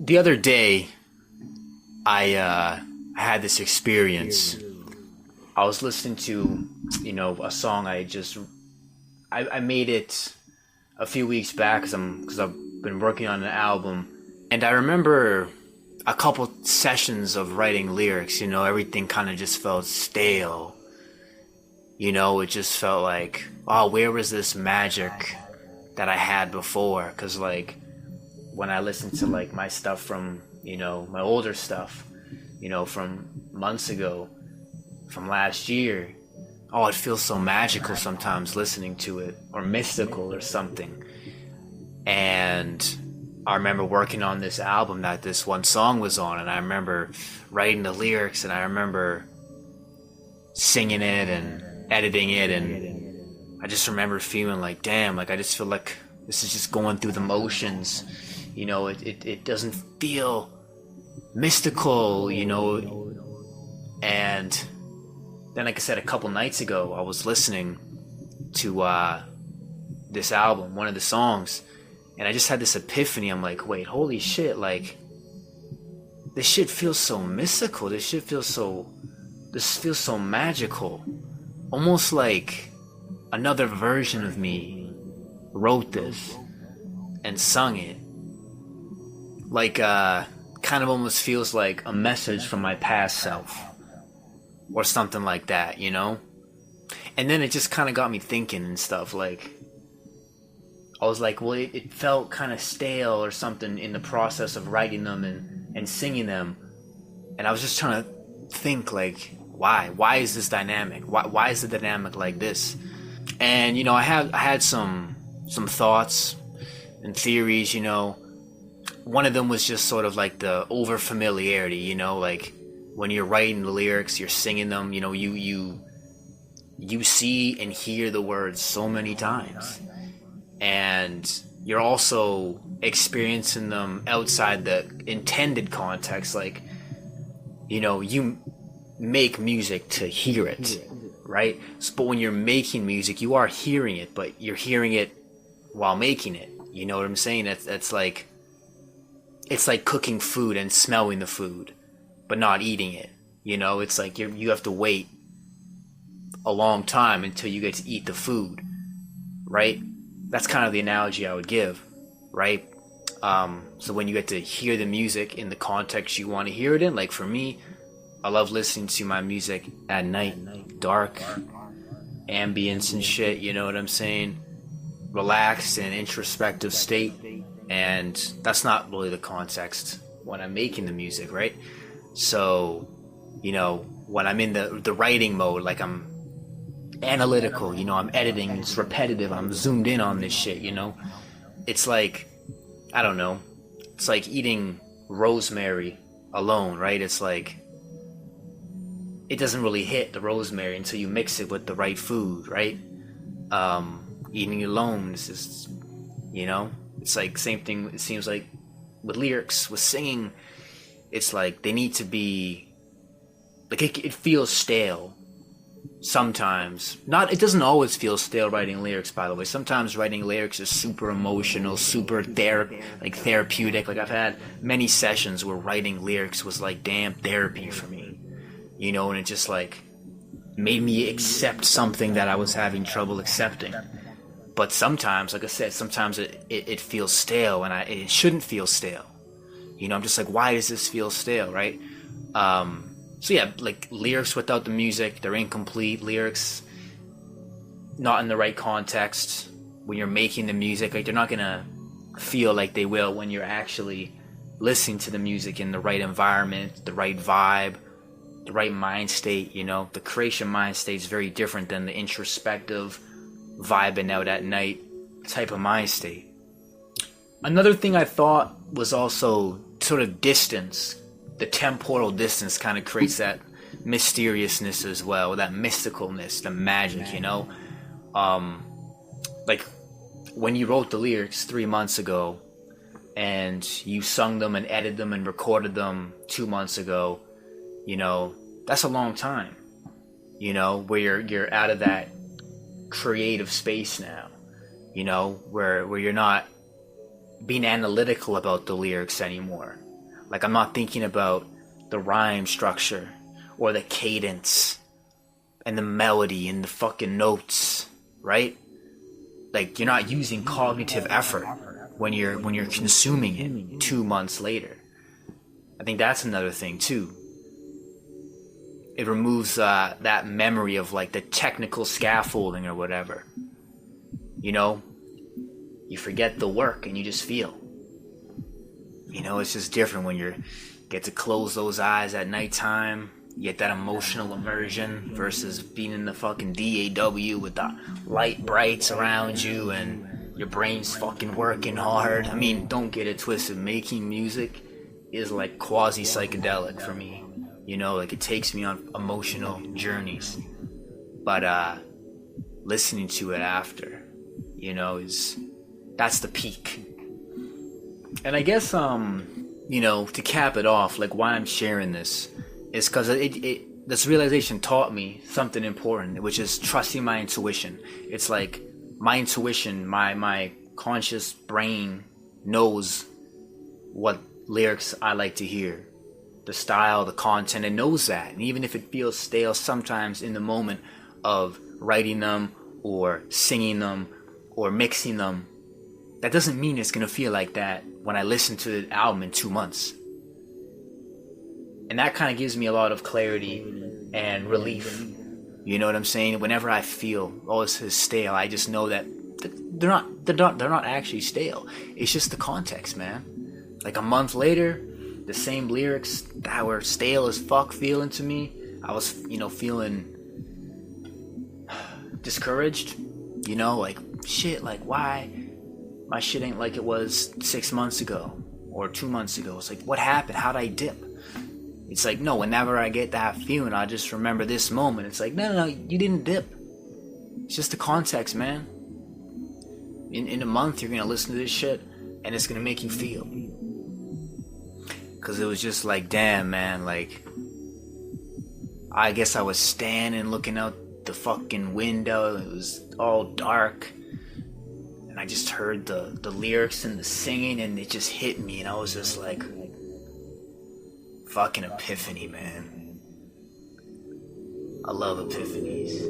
The other day, I had this experience. I was listening to, a song I made it a few weeks back because I've been working on an album, and I remember a couple sessions of writing lyrics. Everything kind of just felt stale. It just felt like, oh, where was this magic that I had before? Because when I listen to my stuff from my older stuff, from months ago, from last year, oh, it feels so magical sometimes listening to it, or mystical or something. And I remember working on this album that this one song was on, and I remember writing the lyrics, and I remember singing it and editing it, and I just remember feeling like, damn, I just feel like this is just going through the motions. It doesn't feel mystical, and then, like I said, a couple nights ago, I was listening to this album, one of the songs, and I just had this epiphany. I'm like, wait, holy shit, this shit feels so mystical. This feels so magical. Almost like another version of me wrote this and sung it. Kind of almost feels like a message from my past self. Or something like that, And then it just kind of got me thinking and stuff. I was like, well, it felt kind of stale or something in the process of writing them and singing them. And I was just trying to think, why? Why is this dynamic? Why is the dynamic like this? And, I had some thoughts and theories, One of them was just sort of the over familiarity, when you're writing the lyrics, you're singing them, you see and hear the words so many times, and you're also experiencing them outside the intended context. You make music to hear it, right? But when you're making music, you are hearing it, but you're hearing it while making it. You know what I'm saying? It's like cooking food and smelling the food, but not eating it. It's like you have to wait a long time until you get to eat the food, right? That's kind of the analogy I would give, right? So when you get to hear the music in the context you want to hear it in, for me, I love listening to my music at night, dark, ambience and shit, you know what I'm saying? Relaxed and introspective state, and that's not really the context when I'm making the music, right? So, when I'm in the writing mode, I'm analytical, I'm editing, it's repetitive, I'm zoomed in on this shit, It's I don't know, it's like eating rosemary alone, right? It's it doesn't really hit the rosemary until you mix it with the right food, right? Eating alone is just, it's same thing, it seems like with lyrics, with singing. It's they need to be it feels stale sometimes. It doesn't always feel stale writing lyrics, by the way. Sometimes writing lyrics is super emotional, super therapeutic. I've had many sessions where writing lyrics was damn therapy for me, and it just made me accept something that I was having trouble accepting. But sometimes, like I said, sometimes it feels stale, and it shouldn't feel stale. I'm just why does this feel stale, right? So yeah, lyrics without the music, they're incomplete. Lyrics not in the right context when you're making the music, they're not gonna feel like they will when you're actually listening to the music in the right environment, the right vibe, the right mind state. The creation mind state is very different than the introspective, vibing out at night type of mind state. Another thing I thought was also sort of distance. The temporal distance kind of creates that mysteriousness as well, that mysticalness, the magic, when you wrote the lyrics 3 months ago and you sung them and edited them and recorded them 2 months ago, that's a long time, where you're out of that creative space now, where you're not being analytical about the lyrics anymore. Like, I'm not thinking about the rhyme structure or the cadence and the melody and the fucking notes, right? Like, you're not using cognitive effort when you're consuming it 2 months later. I think that's another thing too. It removes that memory of like the technical scaffolding or whatever. You know, you forget the work and you just feel. You know, it's just different when you get to close those eyes at nighttime. You get that emotional immersion versus being in the fucking DAW with the light brights around you and your brain's fucking working hard. I mean, don't get it twisted. Making music is like quasi psychedelic for me. You know, like it takes me on emotional journeys. But listening to it after, you know, that's the peak. And I guess you know, to cap it off, like why I'm sharing this is because this realization taught me something important, which is trusting my intuition. It's like my intuition, my conscious brain knows what lyrics I like to hear, the style, the content. It knows that. And even if it feels stale sometimes in the moment of writing them or singing them or mixing them, that doesn't mean it's going to feel like that when I listen to the album in 2 months. And that kind of gives me a lot of clarity and relief. You know what I'm saying? Whenever I feel, oh, this is stale, I just know that they're not actually stale. It's just the context, man. Like a month later, the same lyrics that were stale as fuck feeling to me, I was, you know, feeling discouraged. You know, like, shit, like, why? My shit ain't like it was 6 months ago or 2 months ago. It's like, what happened? How'd I dip? It's like, no, whenever I get that feeling, I just remember this moment. It's like, no, you didn't dip. It's just the context, man. In a month, you're going to listen to this shit, and it's going to make you feel. Because it was just like, damn, man, like, I guess I was standing looking out the fucking window. It was all dark. And I just heard the lyrics and the singing, and it just hit me, and I was just like, fucking epiphany, man. I love epiphanies.